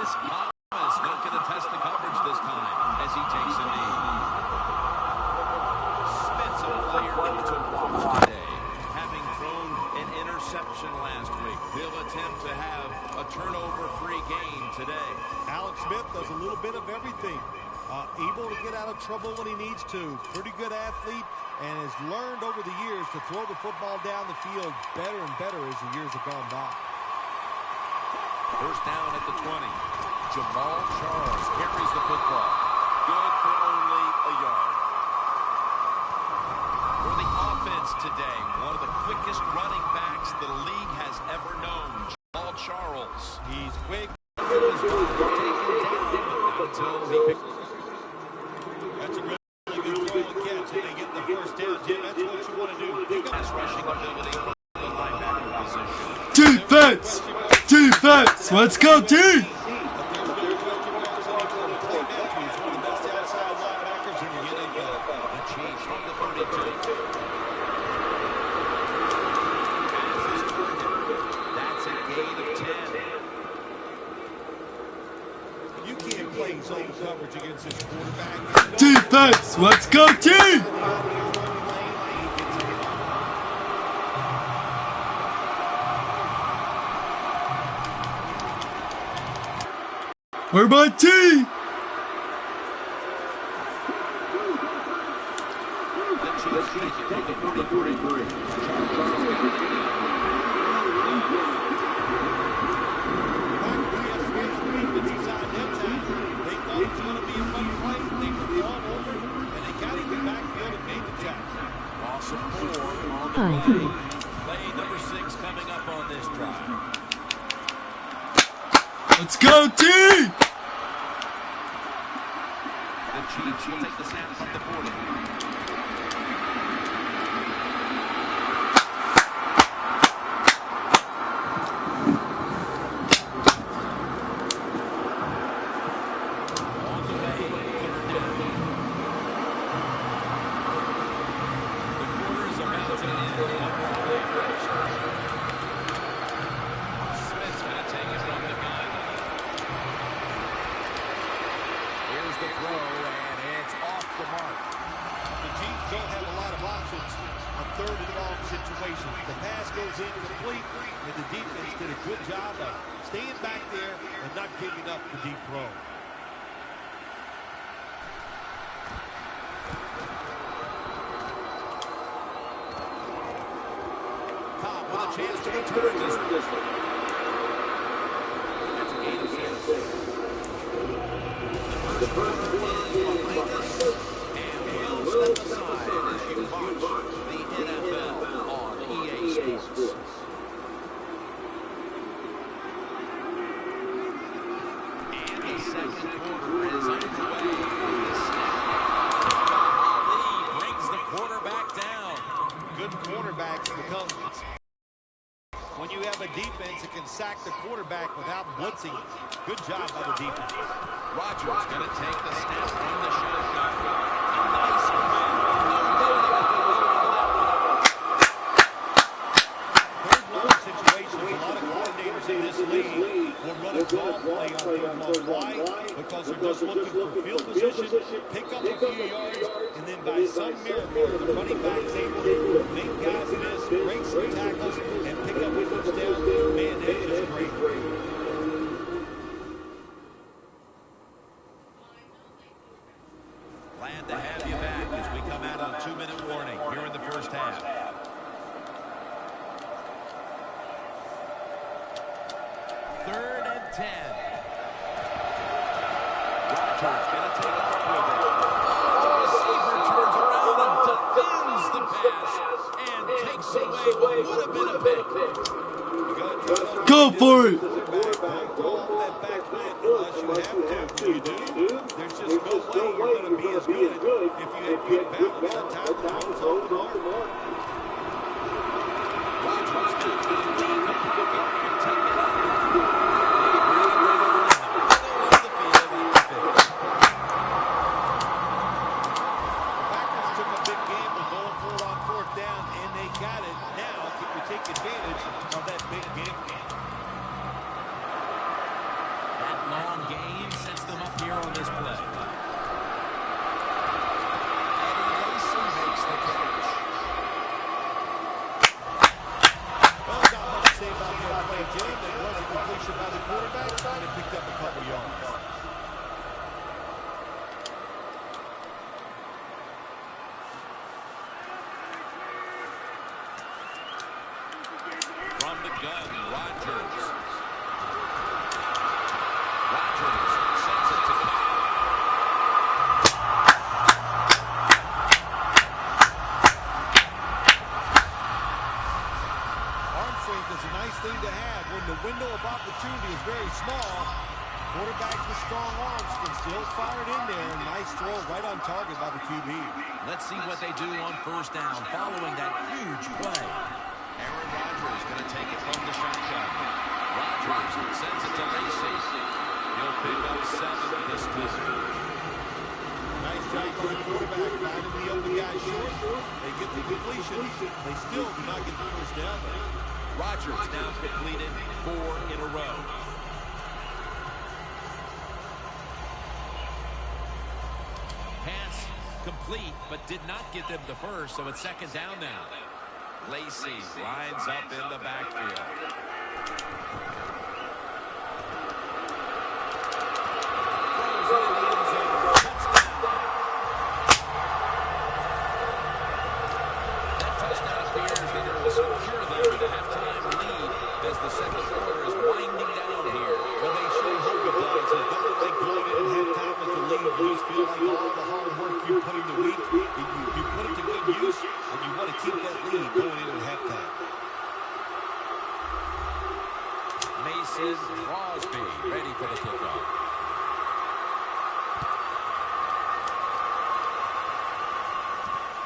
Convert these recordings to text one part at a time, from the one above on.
Thomas not going to test the coverage this time as he takes a knee. Smith's a player to watch today, having thrown an interception last week. He'll attempt to have a turnover-free game today. Alex Smith does a little bit of everything. Able to get out of trouble when he needs to. Pretty good athlete and has learned over the years to throw the football down the field better and better as the years have gone by. First down at the 20. Jamal Charles carries the football. Good for only a yard. For the offense today, one of the quickest running backs the league has ever known, Jamal Charles. He's quick. Taken down, but not until he picked. That's a really good throw and catch. And they get the first down, Jim. That's what you want to do. Pick up Pass rushing ability from the linebacker position. Defense! Defense! Let's go, D! Coverage against his quarterback. Defense! Let's go, team! Where my team? Play number 6 coming up on this drive. Let's go, team! The Chiefs will take the snap from the 40. On the way, third down. The quarter is about to end. Smith's going to take it from the gun. Here's the throw, and it's off the mark. The Chiefs don't have a lot of options on third and long situations. The pass goes incomplete, and the defense did a good job of staying back there and not giving up the deep throw. Cobb with a chance to return this one. That's a gain of 6. The first quarter is behind us, and we'll step aside as you watch the NFL on EA Sports. And the second quarter is underway with the snap. Ali brings the quarterback down. Good quarterbacks become when you have a defense that can sack the quarterback without blitzing. Good job by the defense. Rodgers going to take the snap from the shotgun. A nice play. Third long situations. A lot of coordinators in this league will run a golf play on third long. Why? Because they're just looking for field position, pick up a few yards, and then by some miracle, the running back's able to make guys miss, break some tackles, and pick up a first down. Man, that is just great. Glad to have you back as we come out on a 2-minute warning here in the first half. Third and 10. Rodgers going to take off with it. The receiver turns around and defends the pass and takes away what would have been a pick. Go for it! You do? There's just no way you're going to be as good if you have good balance. That time throws over the mark. Rodgers going to lead the pocket and take it up. Packers took a big gamble going for it on fourth down, and they got it. Now, can we take advantage of that big gamble? That long gun, Rodgers. Rodgers sends it to Cobb. Arm strength is a nice thing to have when the window of opportunity is very small. Quarterbacks with strong arms can still fire it in there. Nice throw right on target by the QB. Let's see what they do on first down following that huge play. Aaron Rodgers going to take it from the shotgun. Rodgers sends it to Lacy. He'll pick up 7 this time. Nice job by the quarterback. Finding the open guy short. They get the completion. They still do not get the first down. Rodgers now completed 4 in a row. Pass complete, but did not get them the first, so it's second down now. Lacy lines up in the backfield. Throws it in the end zone. Touchdown. That touchdown appears that it will secure them with a halftime lead as the second quarter is winding down here. Well, they sure hope it does. As though they go in at halftime with the lead, you just feel like all the hard work you put in the week, you put it to good use, and you want to keep that lead going into halftime. Mason Crosby ready for the kickoff.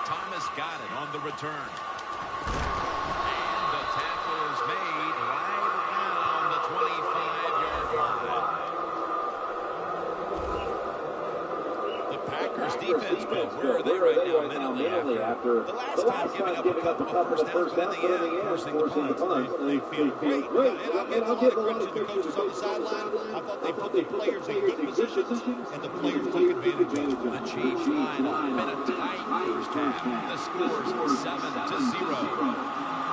Thomas got it on the return. And the tackle is made right around the 25-yard line. The Packers defense, but where are they right now mentally after the last time giving up a couple of first downs, but in the end, forcing the punt? They feel great. And I'll give a lot of credit to the coaches on the sideline. I thought they put the players in good positions, and the players took advantage of it. The Chiefs line up in a tight first half. The score's 7-0.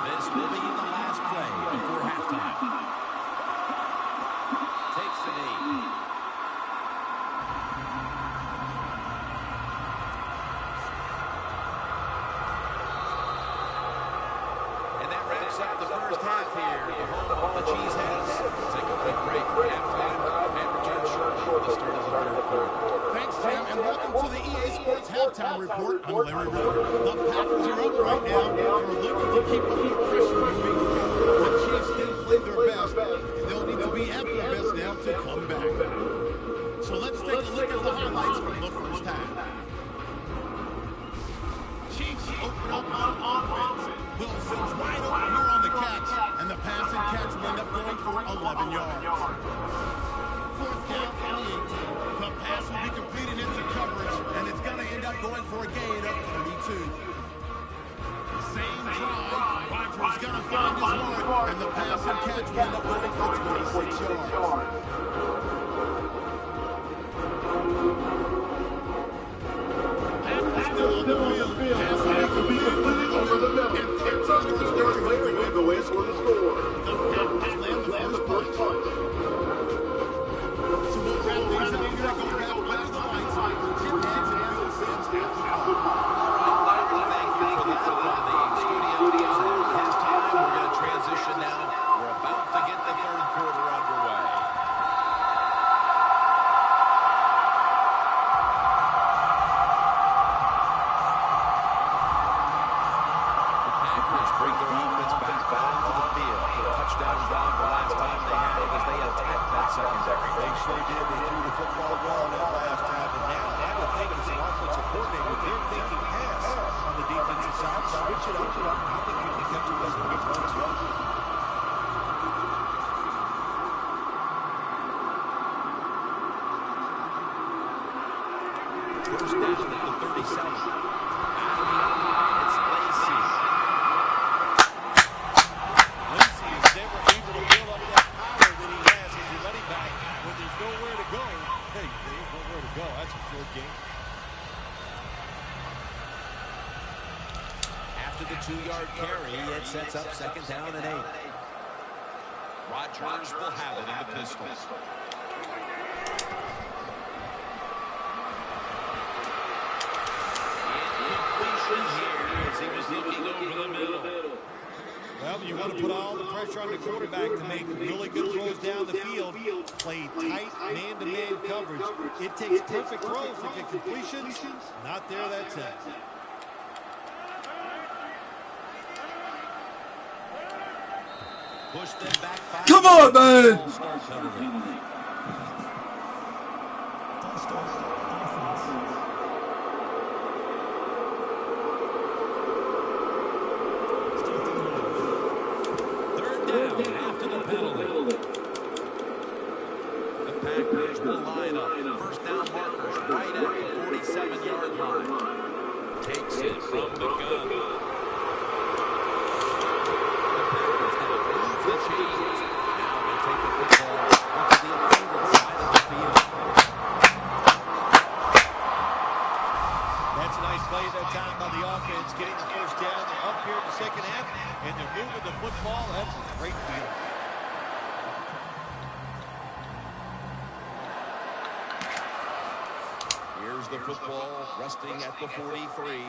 This will be the last play before halftime. Takes the knee. And that wraps up the first half here. The home of the Cheeseheads. Take a quick break for halftime and return shortly for the start of the third quarter. Thanks, Tim, and welcome to the EA Sports Halftime Report. I'm Larry Ritter. The Packers are up right now. They're looking to keep up the pressure moving forward. The Chiefs didn't play their best, and they'll need to be at their best now to come back. So let's take a look at the highlights from the first half. Chiefs open up on offense. Wilson's wide open here on the catch, and the pass and catch will end up going for 11 yards. Fourth down from the 18. The pass will be completed into coverage, and it's going to end up going for a gain of 32. Same drive, Rodgers going to find his mark, and the pass and catch will end up going for 26 yards. Packers still on the field. Pass will be completed over the middle, and 13 yards later, the way for the score. The Packers land the first punch. So we'll wrap things up here. Go back under the lights for Jim Hedges and Bill Sims at the top. Thank you for that from the studios. At this time, we're going to transition now. We're about to get the third quarter underway. The Packers bring their offense back onto the field. Touchdown drive the last time they had it as they attacked that secondary. They sure did. They threw the football well on that last time. And now I would think as an offensive coordinator, they're thinking pass on the defensive side. Switch it up. I think you can catch it as a good run as well. First down at the 37. It's Lacy. Lacy is never able to build up that power that he has as a running back. When there's nowhere to go, hey, there's nowhere to go. That's a short game. After the 2-yard carry, it sets up second down and 8. Rodgers will have it in the pistol. Incompletion here as he was looking over the middle. Well, you want to put all the pressure on the quarterback to make really good throws down the field, play tight man-to-man coverage. It takes perfect throws to get completions. Not there, that's it. Push them back 5. Come on, man! After the penalty. The Packers will line up. First down markers right at the 47-yard line. Takes it from the gun. The Packers now move the chains. Now they take the football onto the opponent's side of the field. That's a nice play that time by the offense, getting the first down. They're up here in the second half, and they're moving the football. That's a great deal. Here's the football resting at the 43.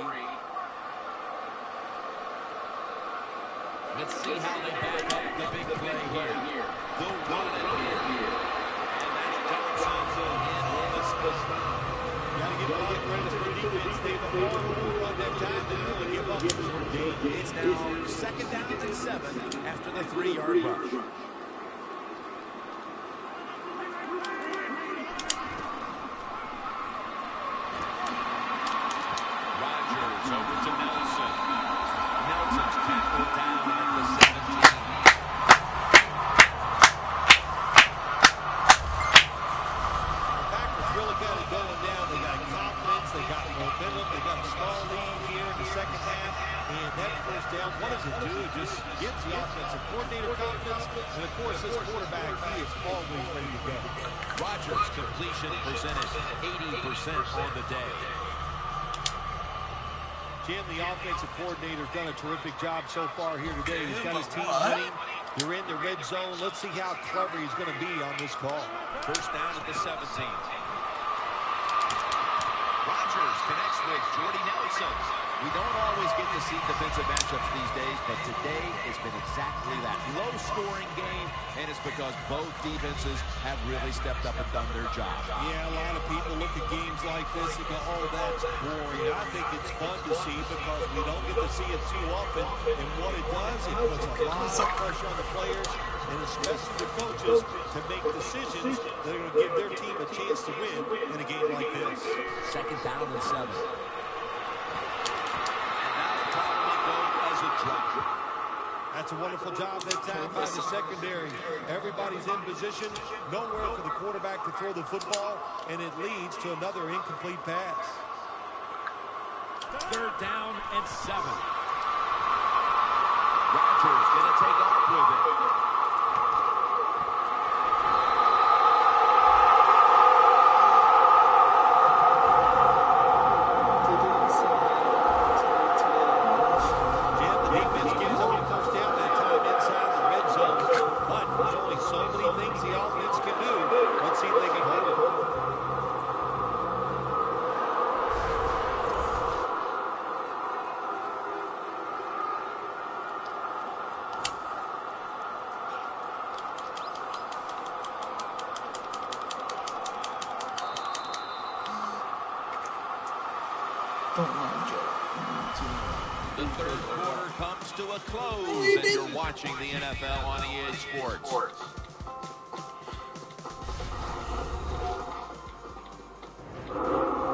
Let's see how they back up the big play here. They'll run it here. And that's Johnson in on the spot. Got to give a lot of credit to the defense. They've run that time. They really give up this one game. It's now second down and 7 after the 3-yard rush. Rodgers over to Nelson. Nelson's tackled down at the 17. Packers really got it going down. They got confidence. They got momentum. They got a small lead here in the second half. And that first down, what does it do? It just gives the offensive coordinator confidence. And, of course, this quarterback, he is always ready to go. Rodgers' completion percentage 80% on the day. Jim, the offensive coordinator, has done a terrific job so far here today. He's got his team winning. They're in the red zone. Let's see how clever he's going to be on this call. First down at the 17. Rodgers connects with Jordy Nelson. We don't always get to see defensive matchups these days, but today has been exactly that. Low-scoring game, and it's because both defenses have really stepped up and done their job. Yeah, a lot of people look at games like this and go, oh, that's boring. I think it's fun to see because we don't get to see it too often. And what it does, it puts a lot of pressure on the players and especially the coaches to make decisions that are going to give their team a chance to win in a game like this. Second down and 7. As a drop. That's a wonderful job that time by the secondary. Everybody's in position, nowhere for the quarterback to throw the football, and it leads to another incomplete pass. Third down and 7. Rodgers going to take off with it. The third quarter comes to a close, and you're watching the NFL on EA Sports.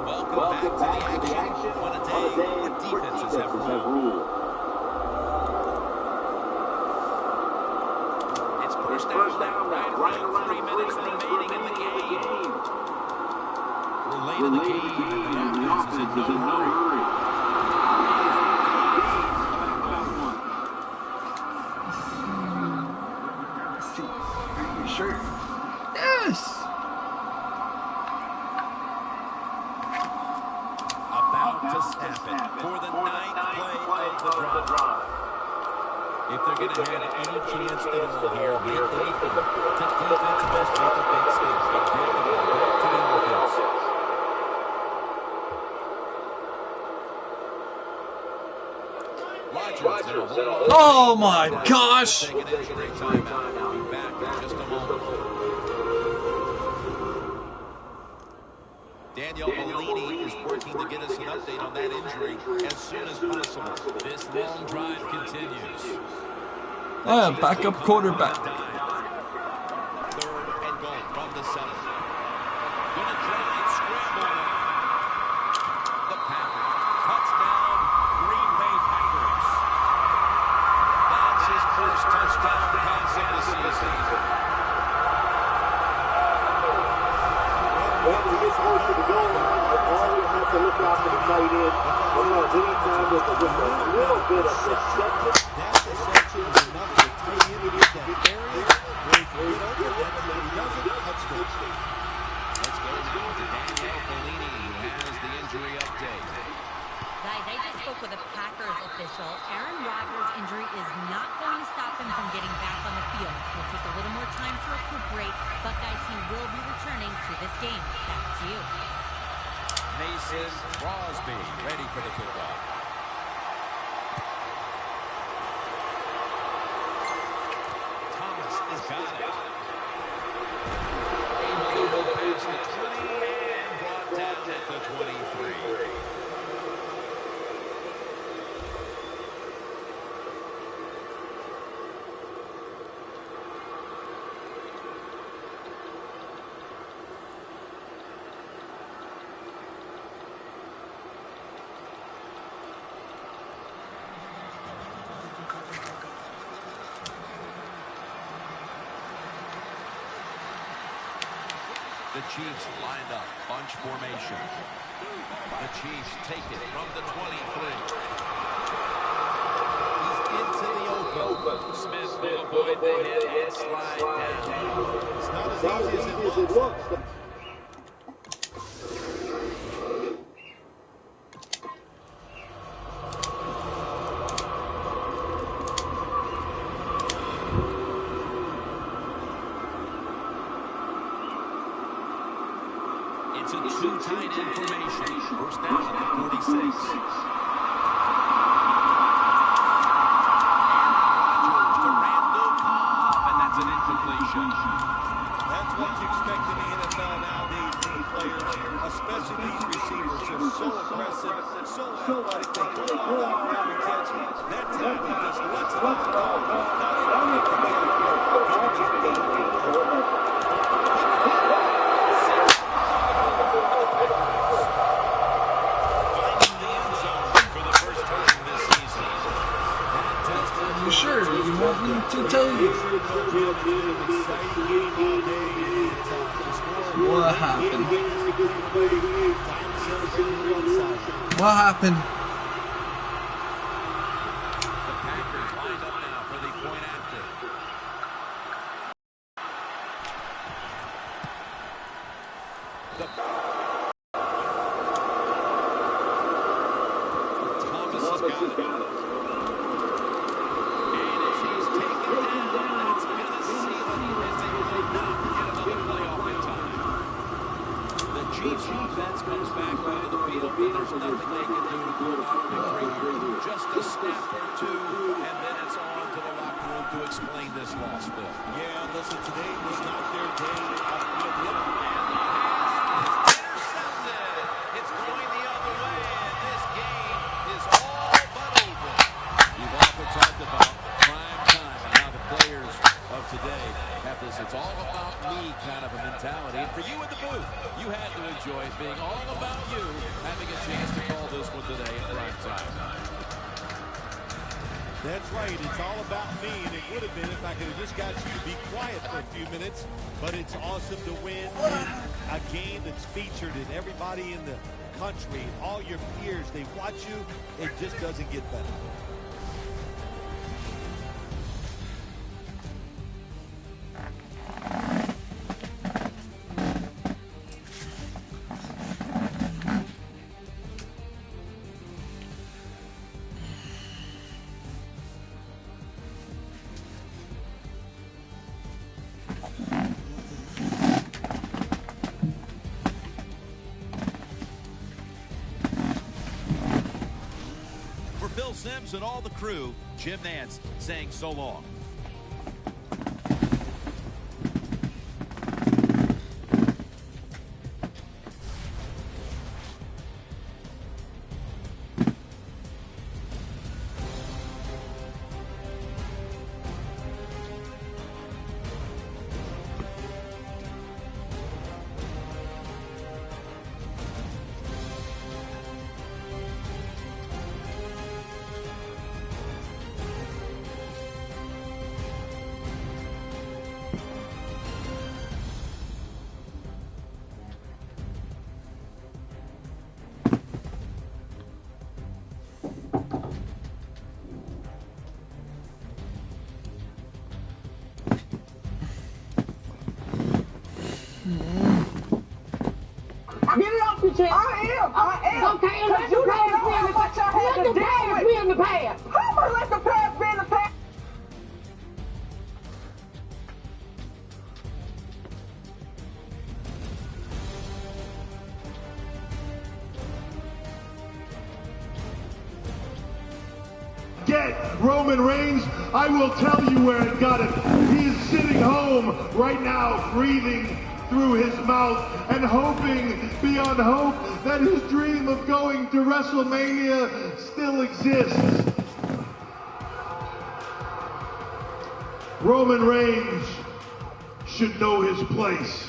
Welcome back to the action. On a day where defenses have ruled. It's first down, right around 3 minutes remaining in the game. We're late in the game, and the offense is in no hurry. Sure. Yes. About to snap it for the 9th play of the drive. If they're going to have any chance at all here, late in the game, to defense must make a big step and get the ball back to the offense. Rodgers in a Oh my gosh! Take an injury timeout. We'll be back in just a moment. Daniel Bellini is working to get us an update on that injury as soon as possible. This long drive continues. Backup quarterback. Third and goal from the center. Gonna drive, scramble. The Packers. Touchdown, Green Bay Packers. That's his first touchdown pass of the season. When we get close to the goal line, you always have to look out for the tight end. Because anytime there's just a little bit of deception, That deception is enough for the tight end to get that area where he can get over that. If he doesn't, touchdown. Let's go now to Daniel Bellini, who has the injury update. Guys, I just spoke with a Packers official. Aaron Rodgers' injury is not going to stop him from getting back on the field. He'll take a little more time to recuperate, but guys, he will be returning to this game. Back to you. Mason Crosby ready for the kickoff. Thomas has got it. Able past the 20 and brought down at the 23. The Chiefs lined up, bunch formation. The Chiefs take it from the 23. He's into the open. Smith will avoid the hit and slide down. It's not as easy as it looks. It's a two tight end formation. First down at the 46. Aaron Rodgers to Randall Cobb, and that's an incompletion. That's what you expect in the NFL nowadays, these players, especially these receivers. They're so aggressive, so athletic. They go all out for every catch. That time he just lets it all go. Not even to get You sure? You want me to tell you? What happened? What happened? The Packers lined up now for the point after. Thomas has got it. And as he's taken down, that's going to seal it as they will not get another playoff in time. The Chiefs offense comes back onto the field, but there's nothing they can do to pull out a victory here. Just a snap or two, and then it's on to the locker room to explain this loss, Bill. Yeah, listen, today was not their day. Intercepted. It's going the other way, and this game is all but over. You've often talked about prime time and how the players of today have this "it's all about me" kind of a mentality. And for you in the booth, you had to enjoy it being all about you, having a chance to call this one today in prime time. That's right. It's all about me, and it would have been if I could have just got you to be quiet for a few minutes. But it's awesome to win a game that's featured in everybody in the country. All your peers, they watch you. It just doesn't get better. Sims and all the crew, Jim Nance saying so long. Get it off your chest. I am. Okay, and let the past be in the past. How much let the past be in the past? Get Roman Reigns, I will tell you where it got it. He is sitting home right now, breathing through his mouth and hoping beyond hope that his dream of going to WrestleMania still exists. Roman Reigns should know his place.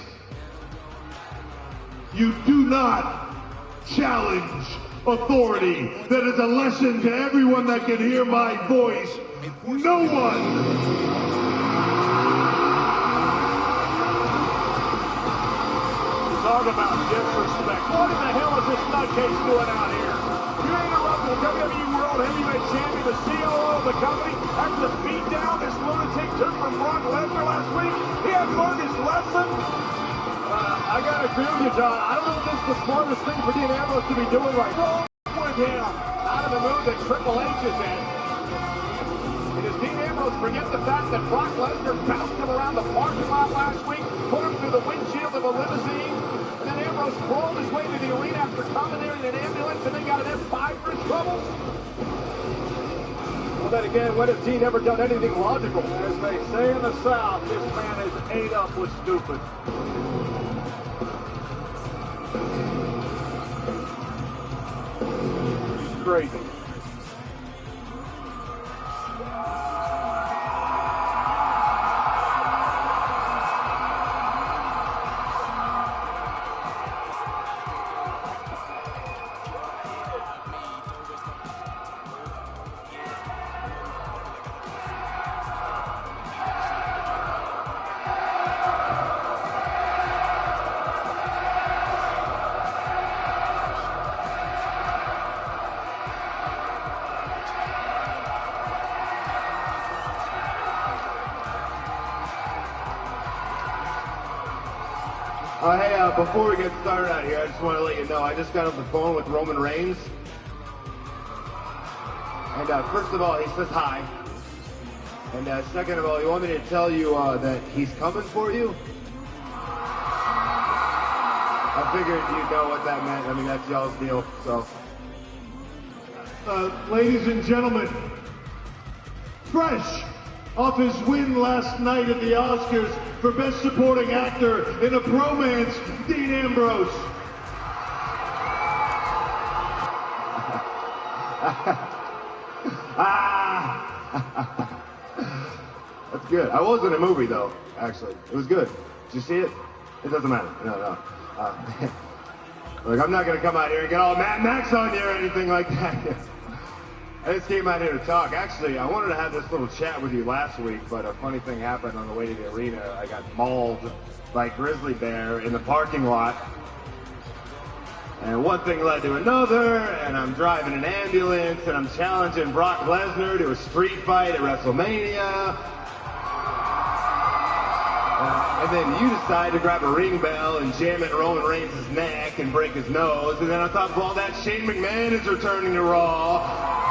You do not challenge authority. That is a lesson to everyone that can hear my voice. No one. Talk about disrespect. What in the hell is this nutcase doing out here? You interrupted the WWE World Heavyweight Champion, the COO of the company, after the beatdown this lunatic took from Brock Lesnar last week. He had learned his lesson. I gotta agree with you, John. I don't know if this is the smartest thing for Dean Ambrose to be doing right now. With him out of the mood that Triple H is in. And does Dean Ambrose forget the fact that Brock Lesnar bounced him around the parking lot last week, put him through the windshield of a limousine? And then Ambrose crawled his way to the arena after commandeering an ambulance and then got an F5 for his troubles? Well, then again, when has Dean ever done anything logical? As they say in the South, this man is ate up with stupid. He's crazy. Hey, before we get started out here, I just want to let you know, I just got off the phone with Roman Reigns. And first of all, he says hi. And second of all, he wanted me to tell you that he's coming for you. I figured you'd know what that meant. I mean, that's y'all's deal, so. Ladies and gentlemen, fresh off his win last night at the Oscars for Best Supporting Actor in a Bromance, Dean Ambrose. That's good. I was in a movie, though, actually. It was good. Did you see it? It doesn't matter. No. Look, I'm not going to come out here and get all Mad Max on you or anything like that. I just came out here to talk. Actually, I wanted to have this little chat with you last week, but a funny thing happened on the way to the arena. I got mauled by a grizzly bear in the parking lot. And one thing led to another, and I'm driving an ambulance, and I'm challenging Brock Lesnar to a street fight at WrestleMania. And then you decide to grab a ring bell and jam it in Roman Reigns' neck and break his nose. And then on top of all that, Shane McMahon is returning to Raw.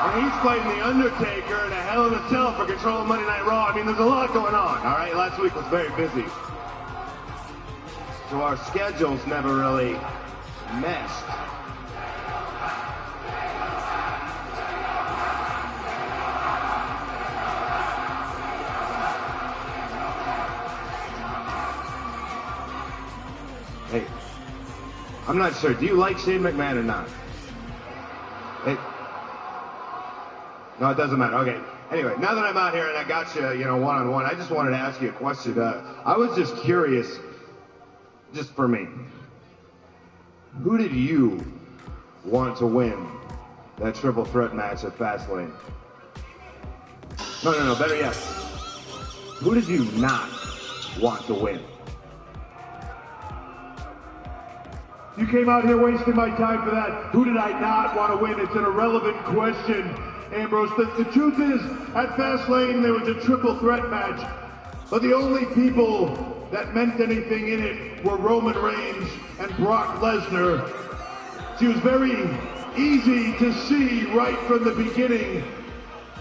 And he's fighting The Undertaker in a Hell in a Cell for control of Monday Night Raw. I mean, there's a lot going on, all right? Last week was very busy. So our schedules never really meshed. Hey, I'm not sure. Do you like Shane McMahon or not? Hey. No, it doesn't matter. Okay. Anyway, now that I'm out here and I got you, one-on-one, I just wanted to ask you a question. I was just curious, just for me. Who did you want to win that triple threat match at Fastlane? No, better yet. Who did you not want to win? You came out here wasting my time for that. Who did I not want to win? It's an irrelevant question, Ambrose. The truth is, at Fastlane, there was a triple threat match. But the only people that meant anything in it were Roman Reigns and Brock Lesnar. It was very easy to see right from the beginning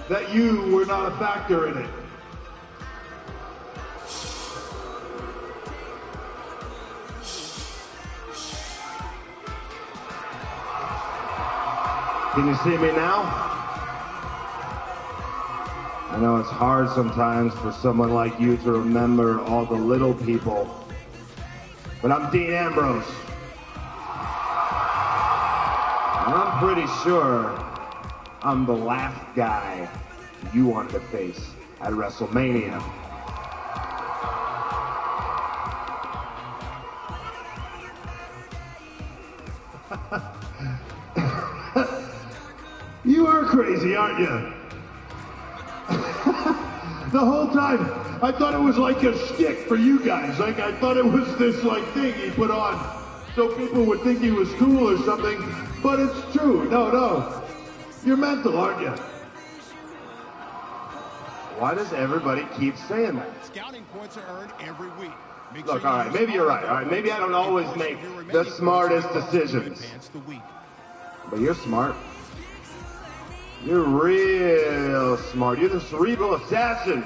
that you were not a factor in it. Can you see me now? I know it's hard sometimes for someone like you to remember all the little people, but I'm Dean Ambrose. And I'm pretty sure I'm the last guy you wanted to face at WrestleMania. You are crazy, aren't you? The whole time, I thought it was like a shtick for you guys. Like, I thought it was this, thing he put on so people would think he was cool or something. But it's true. No. You're mental, aren't you? Why does everybody keep saying that? Scouting points are earned every week. Look, all right, maybe you're right. All right, maybe I don't always make the smartest decisions. But you're smart. You're real smart. You're the cerebral assassin.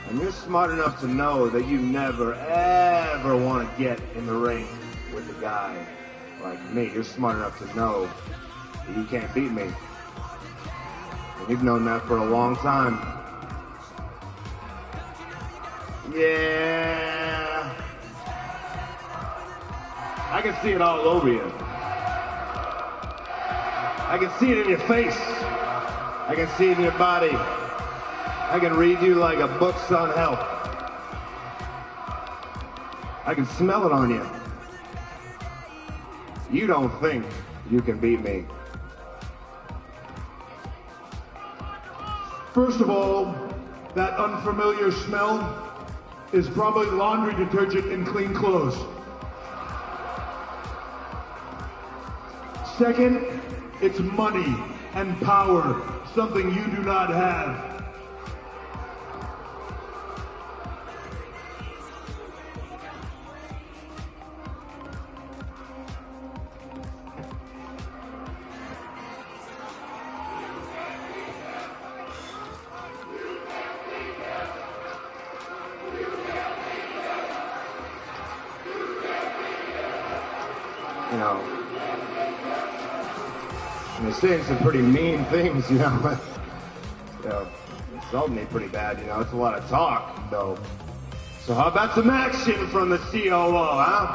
And you're smart enough to know that you never, ever want to get in the ring with a guy like me. You're smart enough to know that you can't beat me. And you've known that for a long time. Yeah. I can see it all over you. I can see it in your face. I can see it in your body. I can read you like a book's on health. I can smell it on you. You don't think you can beat me. First of all, that unfamiliar smell is probably laundry detergent in clean clothes. Second, it's money and power, something you do not have. You know, and they're saying some pretty mean things, you know, insulting me pretty bad, you know, it's a lot of talk, though. So how about some action from the COO, huh?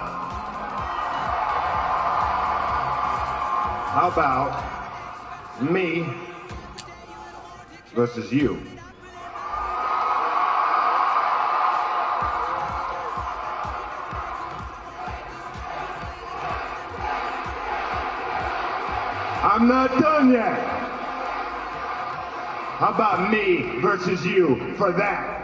How about me versus you? I'm not done yet. How about me versus you for that?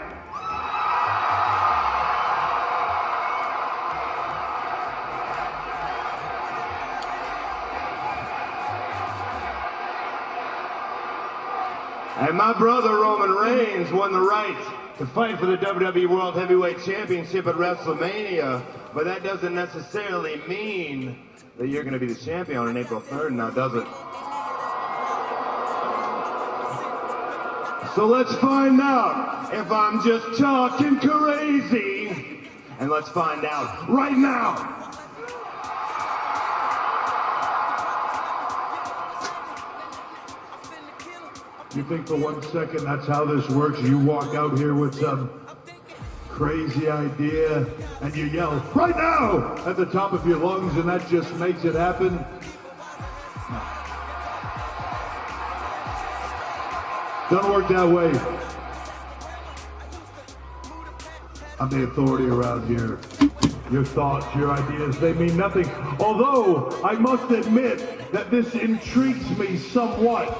And my brother Roman Reigns won the right to fight for the WWE World Heavyweight Championship at WrestleMania, but that doesn't necessarily mean that you're going to be the champion on April 3rd, now does it? So let's find out if I'm just talking crazy, and let's find out right now. You think for 1 second that's how this works? You walk out here with some crazy idea and you yell, right now, at the top of your lungs, and that just makes it happen? Doesn't work that way. I'm the authority around here. Your thoughts, your ideas, they mean nothing. Although, I must admit that this intrigues me somewhat.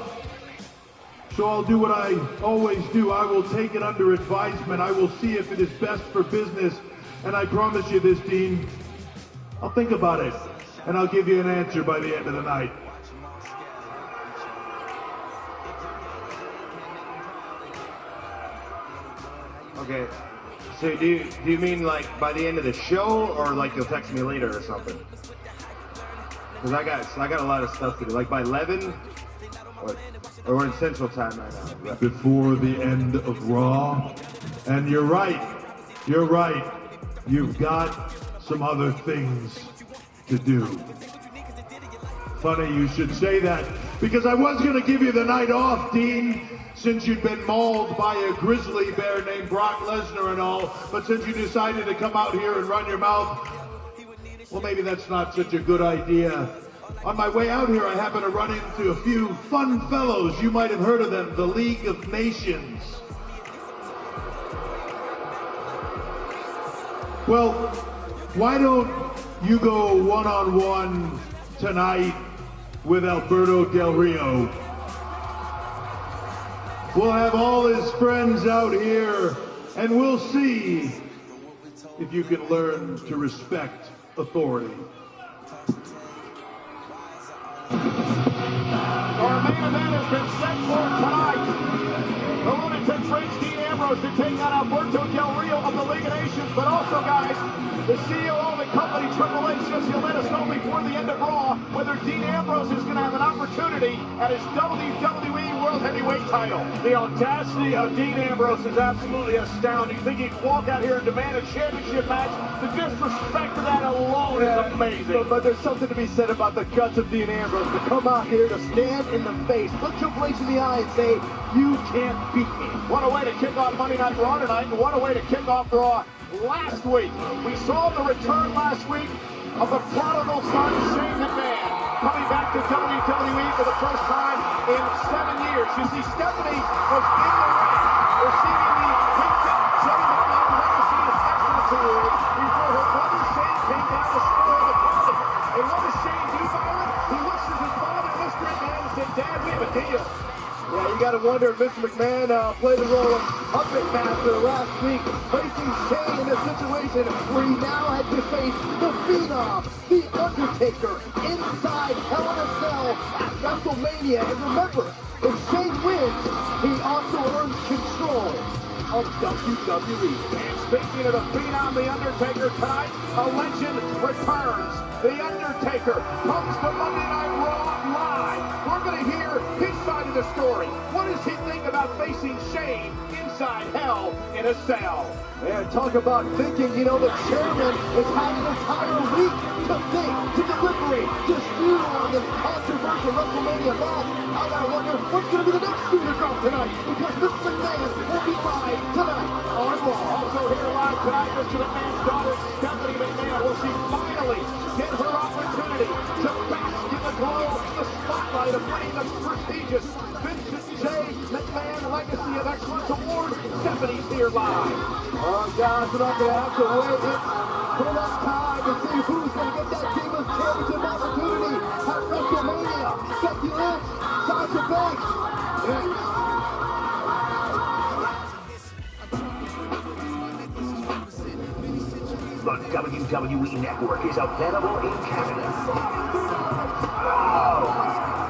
So I'll do what I always do. I will take it under advisement. I will see if it is best for business. And I promise you this, Dean, I'll think about it. And I'll give you an answer by the end of the night. Okay. So do you mean like by the end of the show, or like you'll text me later or something? Because I got a lot of stuff to do. Like by 11, or we're in Central Time right now. Before the end of Raw. And you're right. You're right. You've got some other things to do. Funny you should say that, because I was going to give you the night off, Dean, since you'd been mauled by a grizzly bear named Brock Lesnar and all, but since you decided to come out here and run your mouth, well, maybe that's not such a good idea. On my way out here, I happened to run into a few fun fellows. You might have heard of them, the League of Nations. Well, why don't you go one-on-one tonight with Alberto Del Rio? We'll have all his friends out here, and we'll see if you can learn to respect authority. Our main event has been set for tonight. The Lunatic Prince Dean Ambrose to take on Alberto Del Rio of the League of Nations. But also, guys, the CEO of the company, Triple H, says he'll let us know before the end of Raw whether Dean Ambrose is going to have an opportunity at his WWE World Heavyweight title. The audacity of Dean Ambrose is absolutely astounding. Think he can walk out here and demand a championship match? The disrespect for that alone is amazing. But there's something to be said about the guts of Dean Ambrose to come out here to stand in the face, look Triple H in the eye and say, you can't beat me. What a way to kick off Monday Night Raw tonight, and what a way to kick off Raw last week. We saw the return last week of the prodigal son, Shane McMahon, coming back to WWE for the first time in 7 years. You see, Stephanie was in the ring, receiving the Kingston Shane McMahon Legacy of Excellence Award before her brother Shane came down to spoil the party. And what does Shane do, Byron? He looks at his father, Mr. McMahon, and said, Dad, we have a deal. Yeah, you got to wonder if Mr. McMahon played the role of puppet master last week, placing Shane in a situation where he now had to face the Phenom, the Undertaker, inside Hell in a Cell at WrestleMania. And remember, if Shane wins, he also earns control of WWE. And speaking of the Phenom, the Undertaker, tonight, a legend returns. The Undertaker comes to Monday Night Raw live. We're going to hear his side of the story. What does he think about facing Shane inside Hell in a Cell? And talk about thinking, you know, the chairman is having an entire week to think, to deliberate, to stew on this controversial WrestleMania match. I gotta wonder what's gonna be the next shoe to drop tonight, because Mr. McMahon will be live tonight on Raw. Also here live tonight, Mr. McMahon's daughter, Stephanie McMahon. Will she finally get her opportunity to bask in the glow, the spotlight of winning the prestigious Vincent J. McMahon Legacy of Excellence Award? Stephanie's here live. Oh, guys, we're not going to have to wait for that time to see who's going to get that Divas Championship opportunity at WrestleMania. Becky Lynch, Sasha Banks, The WWE Network is available in Canada.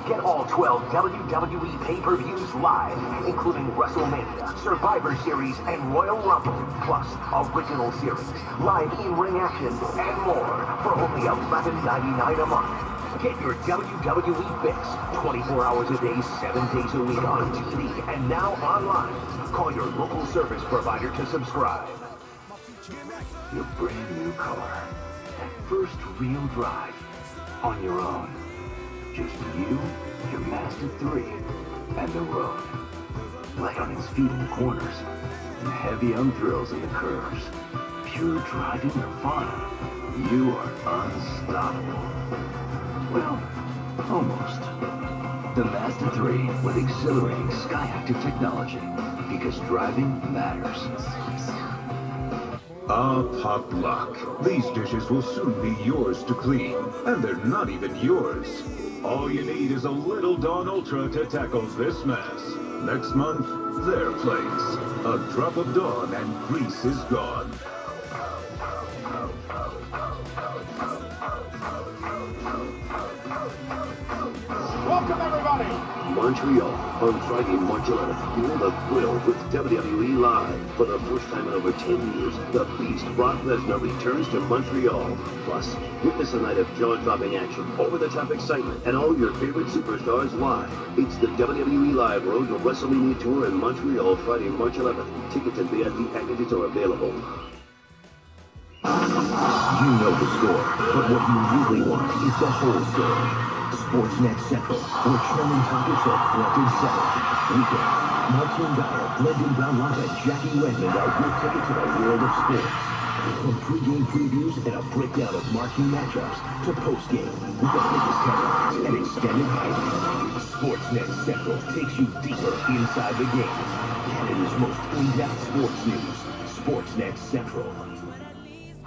Get all 12 WWE pay-per-views live, including WrestleMania, Survivor Series, and Royal Rumble, plus original series, live in-ring action, and more for only $11.99 a month. Get your WWE fix 24 hours a day, 7 days a week on TV, and now online. Call your local service provider to subscribe. Your brand new car, that first real drive, on your own. Just you, your Mazda 3, and the road. Light on its feet in the corners, and heavy on thrills in the curves. Pure driving nirvana. You are unstoppable. Well, almost. The Mazda 3 with exhilarating sky-active technology. Because driving matters. Ah, Pop Luck. These dishes will soon be yours to clean. And they're not even yours. All you need is a little Dawn Ultra to tackle this mess. Next month, their plates. A drop of Dawn and grease is gone. Welcome, everybody. Montreal on Friday, March 11th. Feel the thrill with WWE Live. For the first time in over 10 years, the Beast Brock Lesnar returns to Montreal. Plus, witness a night of jaw-dropping action, over-the-top excitement, and all your favorite superstars live. It's the WWE Live Road to WrestleMania Tour in Montreal, Friday, March 11th. Tickets and VIP packages are available. You know the score, but what you really want is the whole story. Sportsnet Central, where trending topics are front and center. Weekend, Martin Dyer, Brendan Brownlock, and Jackie Redmond are your ticket to the world of sports. From pre-game previews and a breakdown of marquee matchups to post-game with the biggest headlines and extended highlights. Sportsnet Central takes you deeper inside the game. Canada's most in-depth sports news. Sportsnet Central.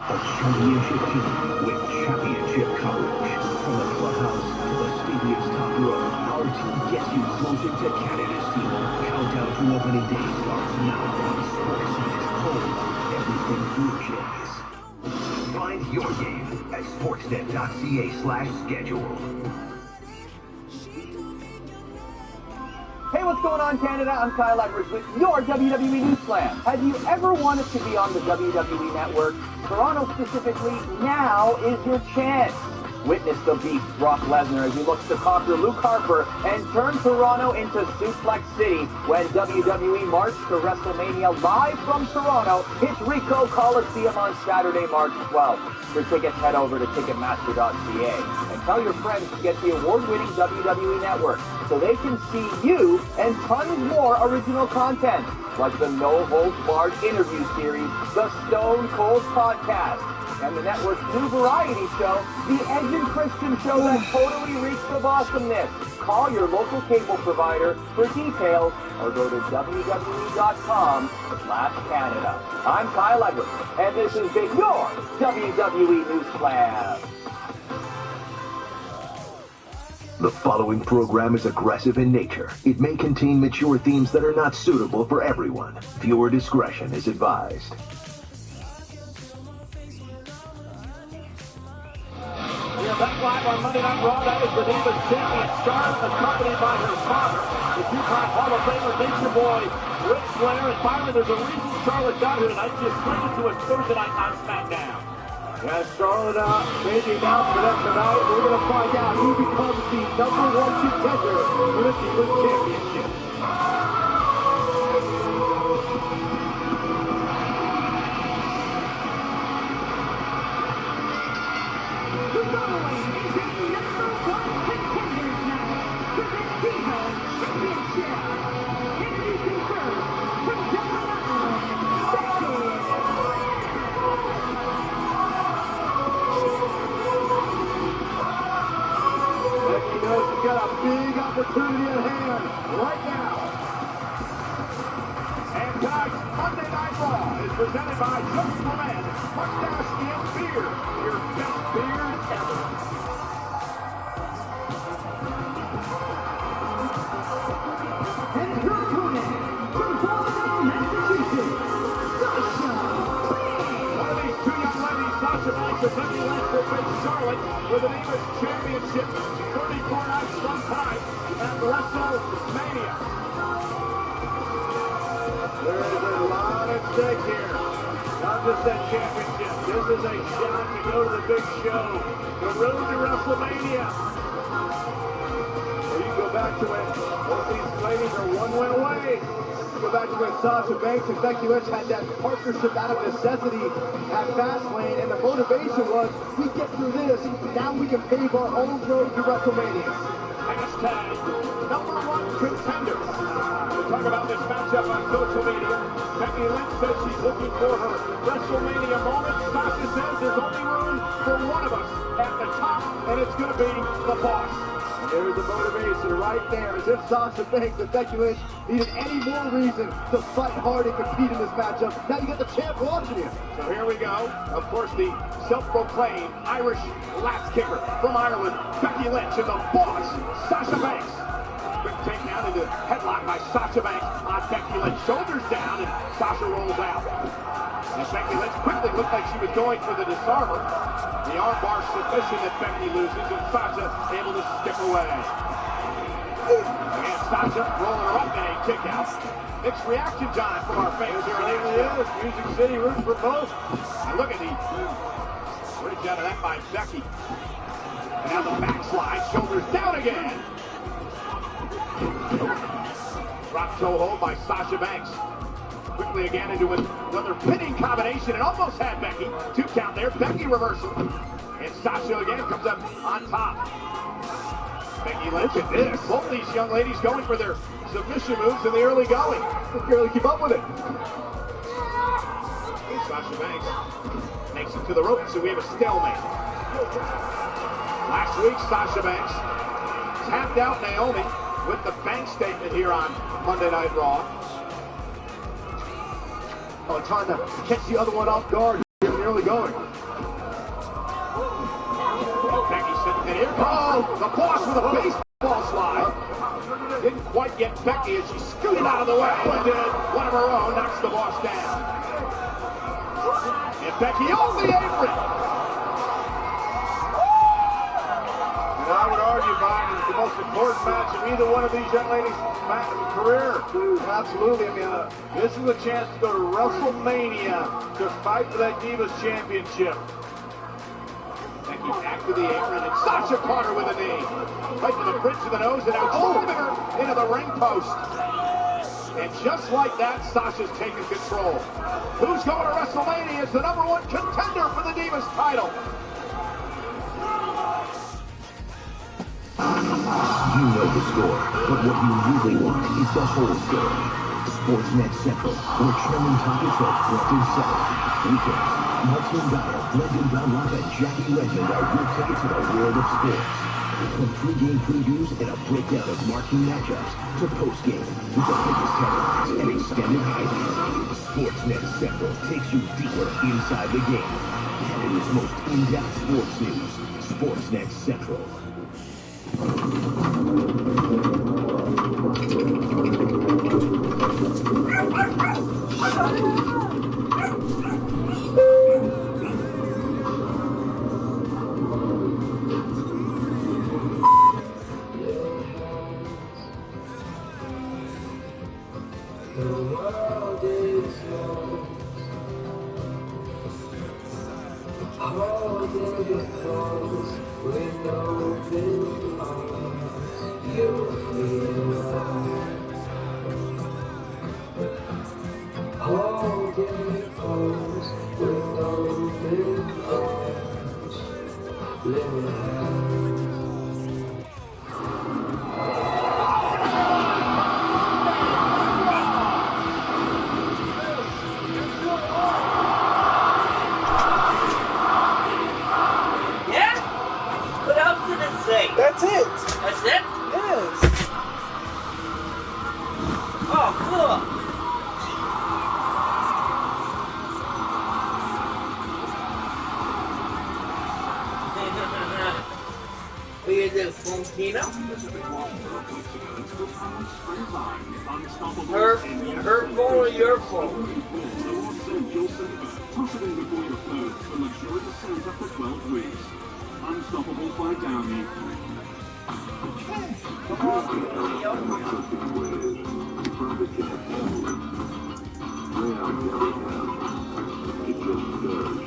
A championship team with championship coverage. From the clubhouse to the stadium's top row, our team gets you closer to Canada's team. Countdown to opening day starts now. Sportsnet, home of everything Blue Jays. Find your game at sportsnet.ca/schedule. Hey, what's going on, Canada? I'm Kyle Edwards with your WWE News Slam. Have you ever wanted to be on the WWE Network? Toronto specifically, now is your chance. Witness the Beast Brock Lesnar as he looks to conquer Luke Harper and turn Toronto into Suplex City when WWE marches to WrestleMania live from Toronto. It's Ricoh Coliseum on Saturday, March 12th. For tickets, head over to Ticketmaster.ca and tell your friends to get the award-winning WWE Network so they can see you and tons more original content, like the No Holds Barred interview series, the Stone Cold Podcast, and the network's new variety show, The Edge and Christian Show, that totally reeks of awesomeness. Call your local cable provider for details or go to WWE.com/Canada. I'm Kyle Edwards, and this has been your WWE News Slam. The following program is aggressive in nature. It may contain mature themes that are not suitable for everyone. Viewer discretion is advised. We are back live on Monday Night Raw. That is the Divas Champion, Charlotte, accompanied by her father, the two-time Hall of Famer, Nature Boy, Ric Flair. And finally, there's a reason Charlotte got here tonight. She is slated to us Thursday night on SmackDown. Yeah, Charlotte made the announcement that tonight. We're going to find out who becomes the #1 contender for the Divas Championship. Got a big opportunity at hand right now. And guys, Monday Night Raw is presented by Just for Men, Mustache and Beard, your best beard ever. And your opponent, from Boston, Massachusetts, Sasha Banks. One of these two young ladies, Sasha Banks, is looking like to face Charlotte with an Divas Championship 34 nights sometime at WrestleMania. There is a lot at stake here. Not just that championship. This is a shot to go to the big show. The road to WrestleMania. Well, you go back to it. Both these ladies are one win away. go back to when Sasha Banks and Becky Lynch had that partnership out of necessity at Fastlane, and the motivation was, we get through this, now we can pave our own road to WrestleMania. Hashtag #1 contender. We'll talk about this matchup on social media. Becky Lynch says she's looking for her WrestleMania moment. Sasha says there's only room for one of us at the top, and it's going to be the boss. There's the motivation right there, as if Sasha Banks and Becky Lynch needed any more reason to fight hard and compete in this matchup. Now you got the champ watching you. So here we go. Of course, the self-proclaimed Irish lats kicker from Ireland, Becky Lynch, and the boss, Sasha Banks. Quick takedown into headlock by Sasha Banks on Becky Lynch. Shoulders down, and Sasha rolls out. And Becky Lynch quickly looked like she was going for the disarmer. The armbar submission that Becky loses, and Sasha able to skip away. And Sasha rolling her up in a kick out. Mixed reaction time from our fans here in England. Music City rooting for both. And look at the bridge out of that by Becky. And now the backslide, shoulders down again. Drop toe hold by Sasha Banks. Quickly again into another pinning combination, and almost had Becky. 2 count there, Becky reversal. And Sasha again comes up on top. Becky Lynch, at this. Both these young ladies going for their submission moves in the early going. Can barely keep up with it. And Sasha Banks makes it to the rope, so we have a stalemate. Last week, Sasha Banks tapped out Naomi with the bank statement here on Monday Night Raw. Oh, trying to catch the other one off guard here in the early going. Becky sitting in here. Oh, the boss with a baseball slide. Didn't quite get Becky as she scooted out of the way. And did one of her own, knocks the boss down. And Becky off the apron. And I would argue, Brian, it's the most important match of either one of these young ladies' career. Absolutely. I mean, This is a chance to go to WrestleMania to fight for that Divas Championship. Becky back to the apron, and Sasha caught her with a knee. Right to the bridge of the nose, and now driving her into the ring post. And just like that, Sasha's taking control. Who's going to WrestleMania as the #1 contender for the Divas title? You know the score, but what you really want is the whole story. Sportsnet Central, where trending topics are front and center. Weekends, Martin Dyer, Brendan Dunlop, and Jackie Redmond are your ticket to the world of sports. From pre-game previews and a breakdown of marquee matchups to post-game with the biggest headlines and extended highlights, Sportsnet Central takes you deeper inside the game. Canada's most in-depth sports news, Sportsnet Central. The world is yours. Hold it close with open arms. You'll feel right. Hold it close with open arms. Let it happen. That's it. That's it? Yes. Oh, cool. Look at this, Montino. Her fault or your fault? Unstoppable by Downey. Come on, Leo. It just does.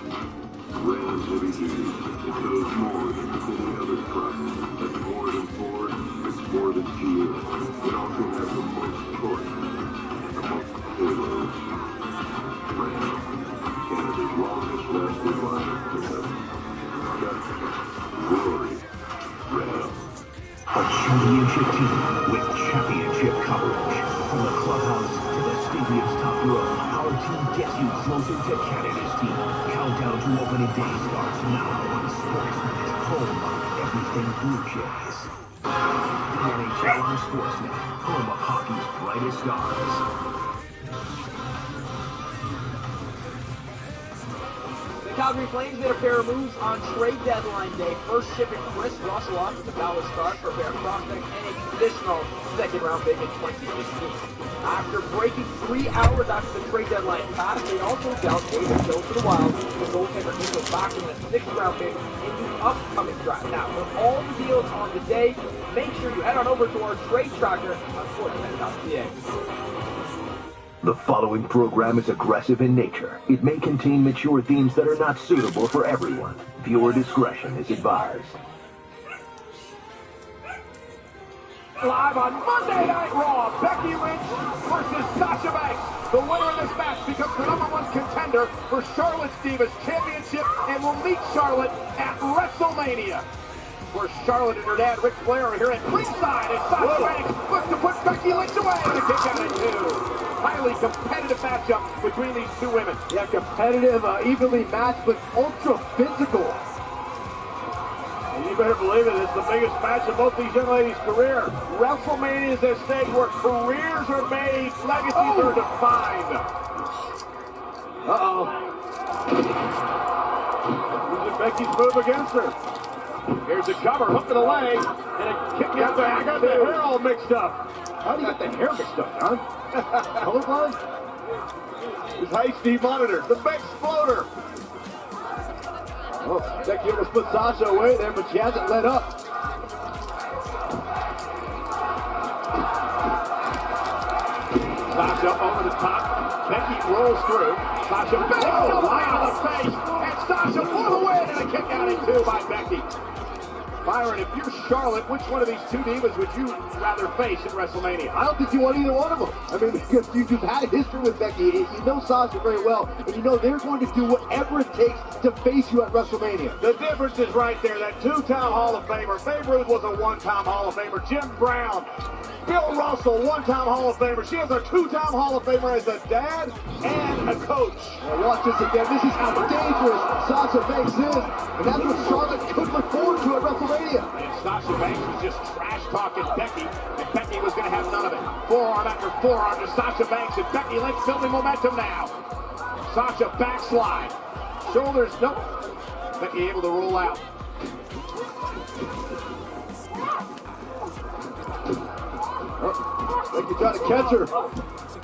Ram heavy duty. It does more than any other truck. It's more than Ford. It's more than GM. It also has the most torque, the most championship team with championship coverage. From the clubhouse to the stadium's top row, our team gets you closer to Canada's team. Countdown to opening day starts now on Sportsnet, home of everything Blue Jays. The NHL on Sportsnet, home of hockey's brightest stars. The Calgary Flames made a pair of moves on trade deadline day. First shipping Chris Russell off to the Dallas Stars for a fair prospect and a conditional second-round pick in 2016. After breaking 3 hours after the trade deadline passed, they also dealt David Jones to the Wild, the goaltender Nico back in a 6th-round pick in the upcoming draft. Now, for all the deals on the day, make sure you head on over to our trade tracker on Sportsnet.ca. The following program is aggressive in nature. It may contain mature themes that are not suitable for everyone. Viewer discretion is advised. Live on Monday Night Raw, Becky Lynch versus Sasha Banks. The winner of this match becomes the #1 contender for Charlotte's Divas Championship and will meet Charlotte at WrestleMania. Where Charlotte and her dad, Ric Flair, are here at ringside as Sasha Banks looks to put Becky Lynch away with a kick out at 2. Highly competitive matchup between these two women. Yeah, competitive, evenly matched, but ultra physical. And you better believe it, it's the biggest match of both these young ladies' career. WrestleMania is a stage where careers are made, legacies are defined. Uh-oh. Using Becky's move against her. Here's a cover, hook to the leg, and a kick out the I got the hair all mixed up. How do you get the hair mixed up, John? Colorblind? His high-speed monitor, the big exploder. Well, Becky almost put Sasha away there, but she hasn't let up. Sasha over the top. Becky rolls through. Sasha Banks right on the face. And Sasha for the win and a kick out at 2 by Becky. Byron, if you're Charlotte, which one of these two divas would you rather face at WrestleMania? I don't think you want either one of them. I mean, because you've had history with Becky. You know Sasha very well, and you know they're going to do whatever it takes to face you at WrestleMania. The difference is right there. That 2-time Hall of Famer. Babe Ruth was a 1-time Hall of Famer. Jim Brown. Bill Russell, 1-time Hall of Famer. She is a 2-time Hall of Famer as a dad and a coach. Now watch this again. This is how dangerous Sasha Banks is, and that's what Charlotte could look forward to at WrestleMania. And Sasha Banks was just trash-talking Becky, and Becky was going to have none of it. Forearm after forearm to Sasha Banks, and Becky Lynch building momentum now. Sasha backslide. Shoulders, nope. Becky able to roll out. Becky trying to catch her.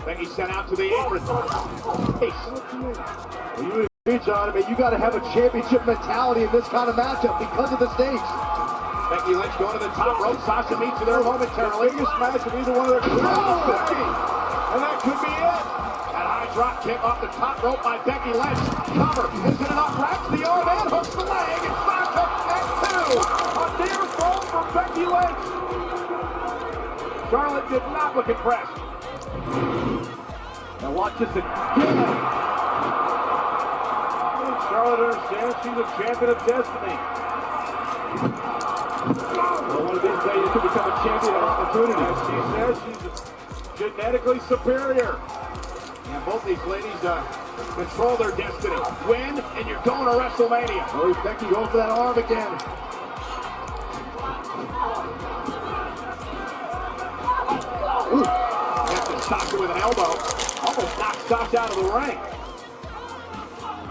Becky sent out to the apron. Hey. Well, you John, I mean, you got to have a championship mentality in this kind of matchup because of the stakes. Becky Lynch going to the top rope. Sasha meets her there momentarily. Biggest match of either one of their careers. Becky. And that could be it. That high drop kick off the top rope by Becky Lynch. Cover. Is it enough? Wraps the arm and hooks the leg. And Sasha at 2. A near fall from Becky Lynch. Charlotte did not look impressed. Now watch this again. Charlotte understands she's a champion of destiny. Well, one of these days you could become a champion of opportunity. As she says, she's genetically superior. And both these ladies control their destiny. Win, and you're going to WrestleMania. Oh, Becky going for that arm again. After Sasha with an elbow, almost knocked Sasha out of the ring.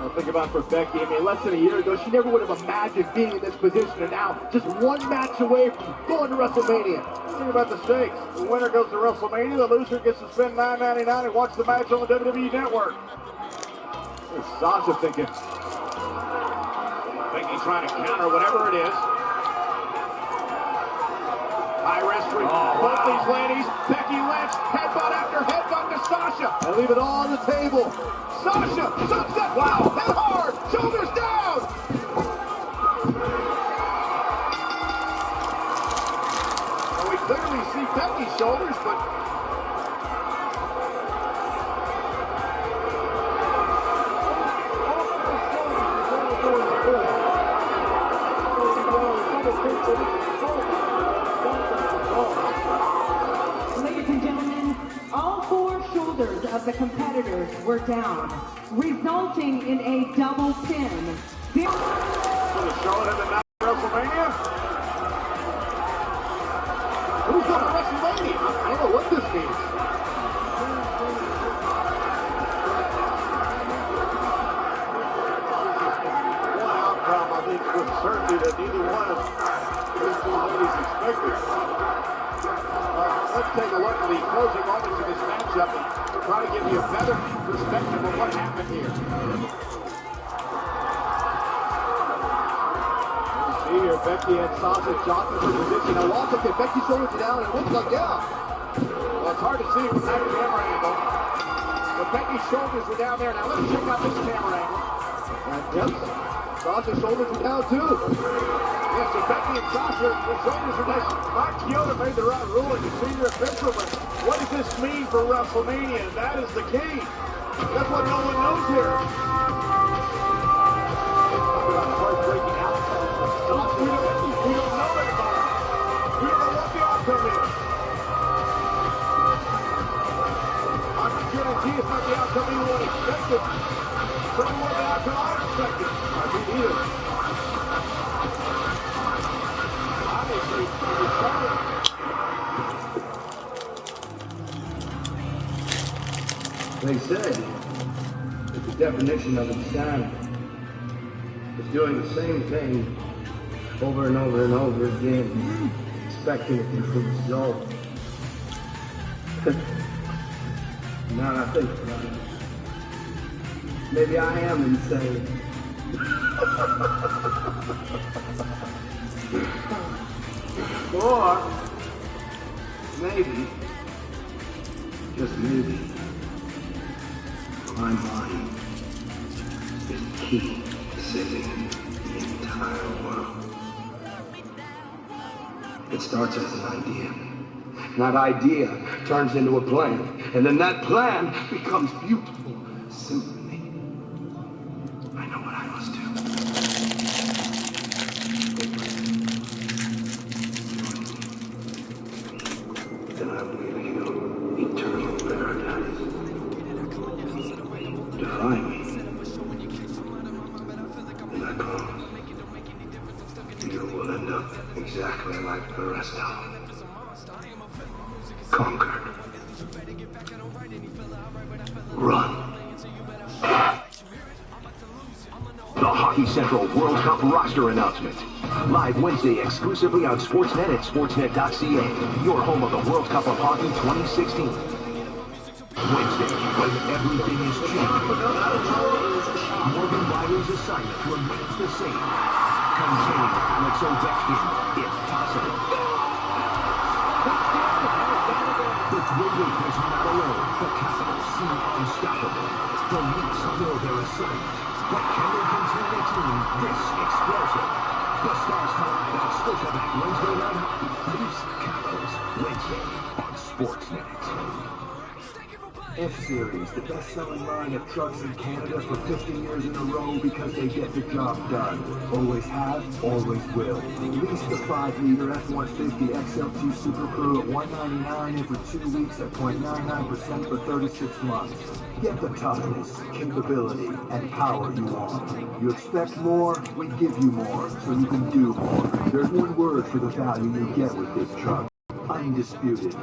Well, think about for Becky. I mean, less than a year ago, she never would have imagined being in this position, and now just one match away from going to WrestleMania. Think about the stakes. The winner goes to WrestleMania. The loser gets to spend $9.99 and watch the match on the WWE Network. There's Sasha thinking. Becky trying to counter whatever it is. High risk for both these ladies. Becky Lynch, headbutt after headbutt to Sasha. I leave it all on the table. Sasha, sunset, wow, hit hard, shoulders down. Well, we clearly see Becky's shoulders, but were down, resulting in a double pin. So the Charlotte at the night of WrestleMania? Who's on WrestleMania? I don't know what this means. One outcome, I think, with certainty that neither one of these two ladies expected. Let's take a look at the closing moments of this matchup and try to give you a better perspective of what happened here. See here, Becky and Sasha Johnson in position. Now Walter, okay, Becky's shoulders are down, and it looks like, yeah. Well, it's hard to see from that camera angle. But Becky's shoulders were down there. Now let's check out this camera angle. And yep, Sasha's shoulders are down too. Yeah, so Becky and Sasha, their shoulders are down. Mark Chioda made the right ruling, the senior official, but what does this mean for WrestleMania? That is the key. That's what no one knows here. Heartbreaking outcome. We don't know that about it. We don't know what the outcome is. I can guarantee it's not the outcome anyone expected. Certainly not the outcome I expected. I mean, either. Obviously, They said that the definition of insanity is doing the same thing over and over and over again, expecting a different result. Now I think about it, maybe I am insane. Or maybe, just maybe, my mind is the key to saving the entire world. It starts as an idea. And that idea turns into a plan. And then that plan becomes beautiful symphony. I know what I must do. Then I will give you eternal paradise. Defy me. And I promise you will end up exactly like the rest of them. Conquered. Run. The Hockey Central World Cup roster announcement. Live Wednesday exclusively on Sportsnet at sportsnet.ca. Your home of the World Cup of Hockey 2016. Wednesday, when everything is changing. Morgan Ryder's assignment remains the same. Contain Alex Ovechkin, if possible. But William is not alone. The Capitals seem unstoppable. The Leafs know their assignment. But can they contain a team this explosive? The Stars collide on Scotiabank Wednesday night. Leafs Capitals Wednesday on Sportsnet. F-Series, the best-selling line of trucks in Canada for 50 years in a row because they get the job done. Always have, always will. Lease the 5-liter F-150 XLT Super Crew at $199 and for 2 weeks at 0.99% for 36 months. Get the toughness, capability, and power you want. You expect more, we give you more, so you can do more. There's one word for the value you get with this truck. Undisputed.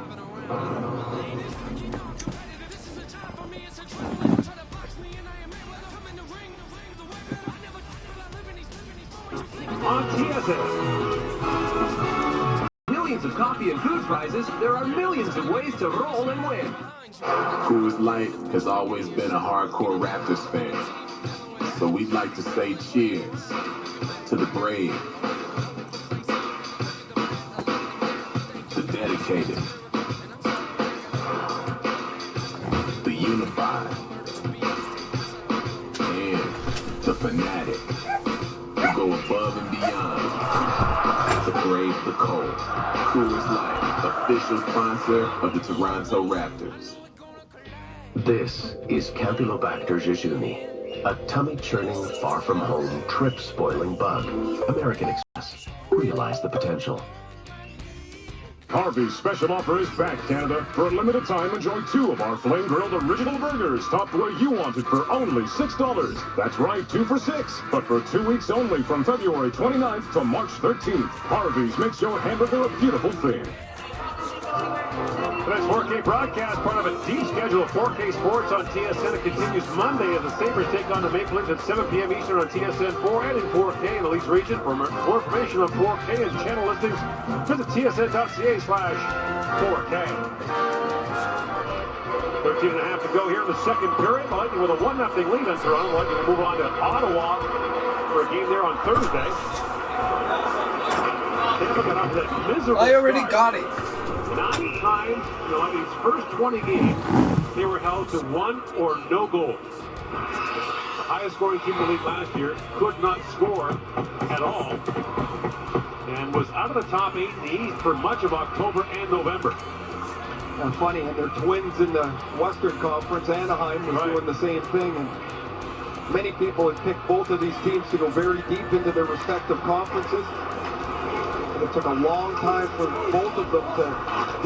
On TSN. Millions of coffee and food prizes, there are millions of ways to roll and win. Coors Light has always been a hardcore Raptors fan, so we'd like to say cheers to the brave, the dedicated, the unified, and the fanatic who go above and beyond to brave the cold. Coors Light, official sponsor of the Toronto Raptors. This is Campylobacter jejuni, a tummy-churning, far-from-home, trip-spoiling bug. American Express. Realize the potential. Harvey's special offer is back, Canada. For a limited time, enjoy 2 of our flame-grilled original burgers, topped the way you want it for only $6. That's right, 2 for $6. But for 2 weeks only, from February 29th to March 13th, Harvey's makes your hamburger a beautiful thing. Tonight's 4K broadcast, part of a deep schedule of 4K sports on TSN. It continues Monday as the Sabres take on the Maple Leafs at 7 p.m. Eastern on TSN4 and in 4K in the Leafs region. For more information on 4K and channel listings, visit tsn.ca/4K. 13.5 to go here in the second period. The Lightning with a 1-0 lead on Toronto. The Lightning will move on to Ottawa for a game there on Thursday. Tampa got off that miserable I already start. got it. 9 times in the Lightning's first 20 games, they were held to 1 or no goals. The highest scoring team in the league last year could not score at all and was out of the top 8 in the East for much of October and November. And funny, and they're twins in the Western Conference. Anaheim was doing the same thing, and many people have picked both of these teams to go very deep into their respective conferences. And it took a long time for both of them to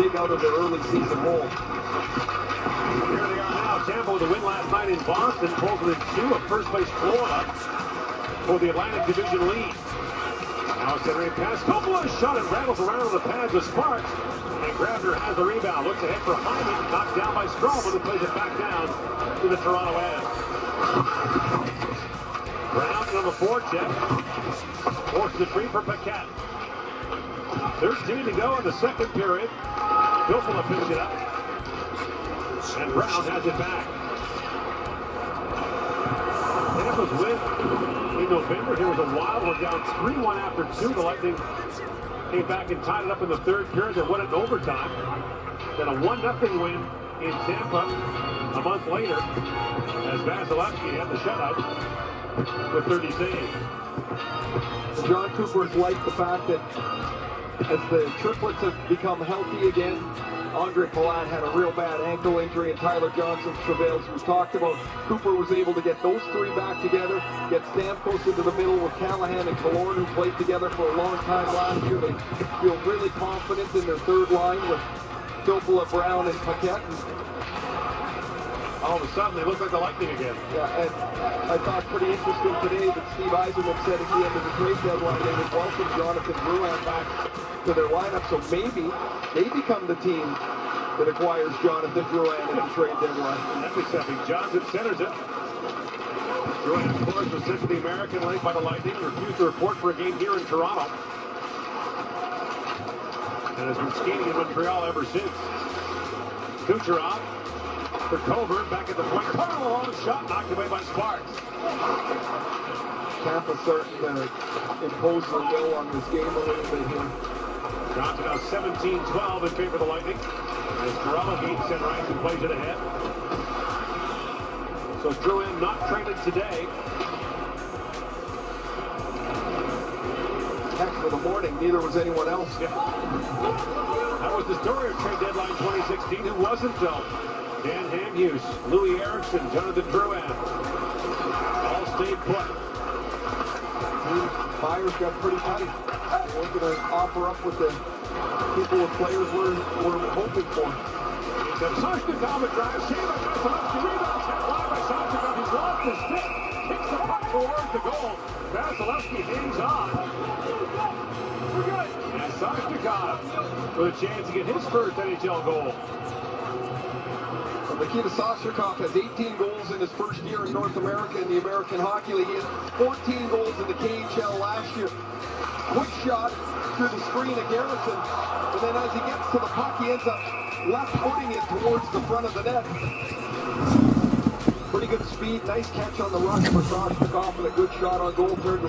dig out of their early season hole. Here they are now. Tampa with a win last night in Boston, pulls within 2 of first place Florida for the Atlantic Division lead. Now a centering pass. Coppola's shot and rattles around on the pads with Sparks. And Grabner has the rebound. Looks ahead for Hyman. Knocked down by Strawman, who plays it back down to the Toronto end. Brown on the forecheck. Forces it free for Paquette. 13 to go in the second period. Filppula picks it up. And Brown has it back. Tampa's win in November. Here was a wild one down 3-1 after 2. The Lightning came back and tied it up in the third period. They won it in overtime. Then a 1-0 win in Tampa a month later as Vasilevsky had the shutout with 30 saves. John Cooper's liked the fact that as the triplets have become healthy again, Andre Palat had a real bad ankle injury, and Tyler Johnson travails, who's talked about. Cooper was able to get those 3 back together, get Stamkos into the middle with Callahan and Killorn, who played together for a long time last year. They feel really confident in their third line with Filppula, Brown, and Paquette. All of a sudden, they look like the Lightning again. Yeah, and I thought pretty interesting today that Steve Eisenman said at the end of the trade deadline they would welcome Jonathan Drouin back to their lineup, so maybe they become the team that acquires Jonathan Drouin at the trade deadline. That'd be something. Johnson centers it. Drouin, of course, was sent to the American League by the Lightning, refused to report for a game here in Toronto, and has been skating in Montreal ever since. Kucherov for Coburn, back at the point. Oh, long shot, knocked away by Sparks. Tampa starting to impose their will on this game a little bit here. Down to now 17-12 in favor of the Lightning. As Corella gains center ice and plays it ahead. So Drouin not traded today. Heck, for the morning, neither was anyone else. Yeah. That was the story of trade deadline 2016. Who wasn't, though? Dan Hamhuis, Louis Eriksson, Jonathan Drouin. All stayed put. Buyers got pretty tight. They weren't going to offer up with the people and players we're hoping for. Soshnikov drive, save by Vasilevsky, rebound, tap wide by Soshnikov. He's lost his stick, kicks the puck towards the goal. Vasilevsky hangs on. We're good. And Soshnikov with a chance to get his first NHL goal. Nikita Soshnikov has 18 goals in his first year in North America in the American Hockey League. He has 14 goals in the KHL last year. Quick shot through the screen of Garrison, and then as he gets to the puck, he ends up left-footing it towards the front of the net. Pretty good speed, nice catch on the rush for Soshnikov, and a good shot on goal, turned the